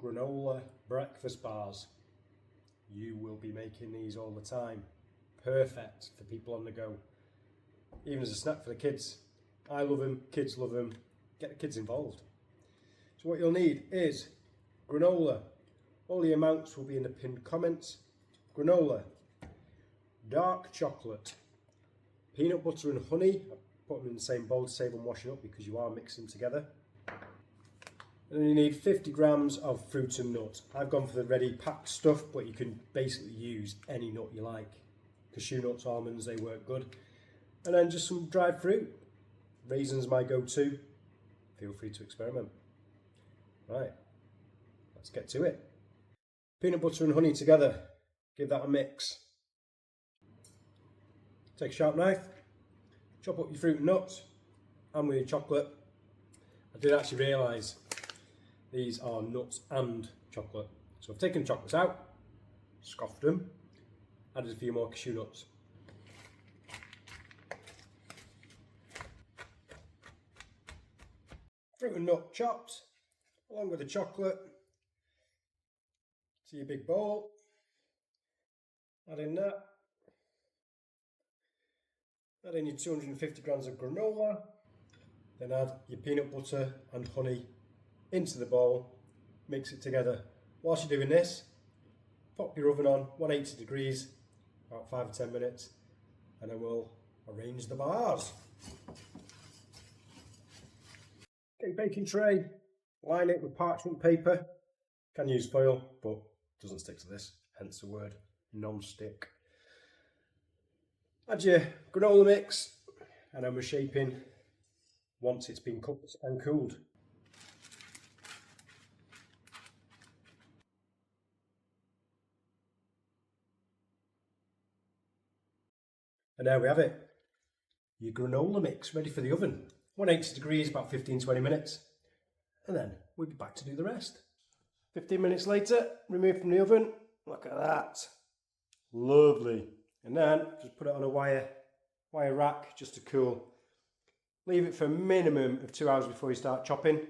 granola breakfast bars. You will be making these all the time. Perfect for people on the go. Even as a snack for the kids. I love them, kids love them. Get the kids involved. So what you'll need is granola. All the amounts will be in the pinned comments. Granola, dark chocolate, peanut butter and honey. I put them in the same bowl to save them washing up because you are mixing them together. And then you need 50 grams of fruit and nut. I've gone for the ready packed stuff, but you can basically use any nut you like. Cashew nuts, almonds, they work good. And then just some dried fruit. Raisins my go-to. Feel free to experiment. Right, let's get to it. Peanut butter and honey together. Give that a mix. Take a sharp knife, chop up your fruit and nuts, and with your chocolate. I did actually realise these are nuts and chocolate. So I've taken the chocolates out, scoffed them, added a few more cashew nuts. Fruit and nut chopped, along with the chocolate, to your big bowl. Add in that. Add in your 250 grams of granola. Then add your peanut butter and honey into the bowl. Mix it together. Whilst you're doing this, pop your oven on 180 degrees, about 5 or 10 minutes, and then we'll arrange the bars. Get your baking tray, line it with parchment paper. Can use foil, but doesn't stick to this, hence the word non-stick. Add your granola mix, and then we're shaping once it's been cooked and cooled. And there we have it. Your granola mix ready for the oven. 180 degrees, about 15-20 minutes. And then we'll be back to do the rest. 15 minutes later, remove from the oven. Look at that. Lovely. And then just put it on a wire rack just to cool. Leave it for a minimum of 2 hours before you start chopping.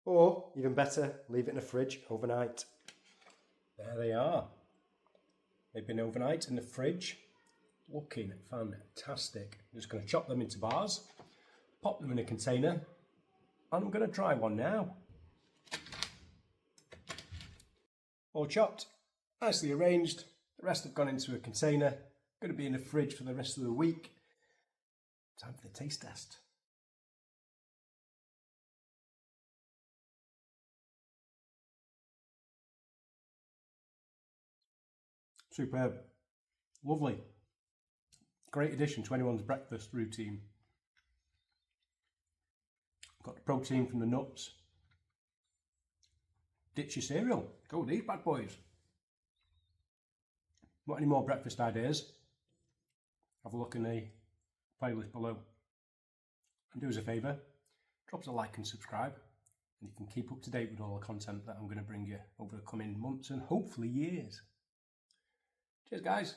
Or, even better, leave it in the fridge overnight. There they are. They've been overnight in the fridge. Looking fantastic. I'm just going to chop them into bars, pop them in a container, and I'm going to try one now. All chopped, nicely arranged. The rest have gone into a container. Going to be in the fridge for the rest of the week. Time for the taste test. Superb. Lovely. Great addition to anyone's breakfast routine. Got the protein from the nuts. Ditch your cereal. Go with these bad boys. Want any more breakfast ideas? Have a look in the playlist below. And do us a favour, drop us a like and subscribe, and you can keep up to date with all the content that I'm going to bring you over the coming months and hopefully years. Cheers guys.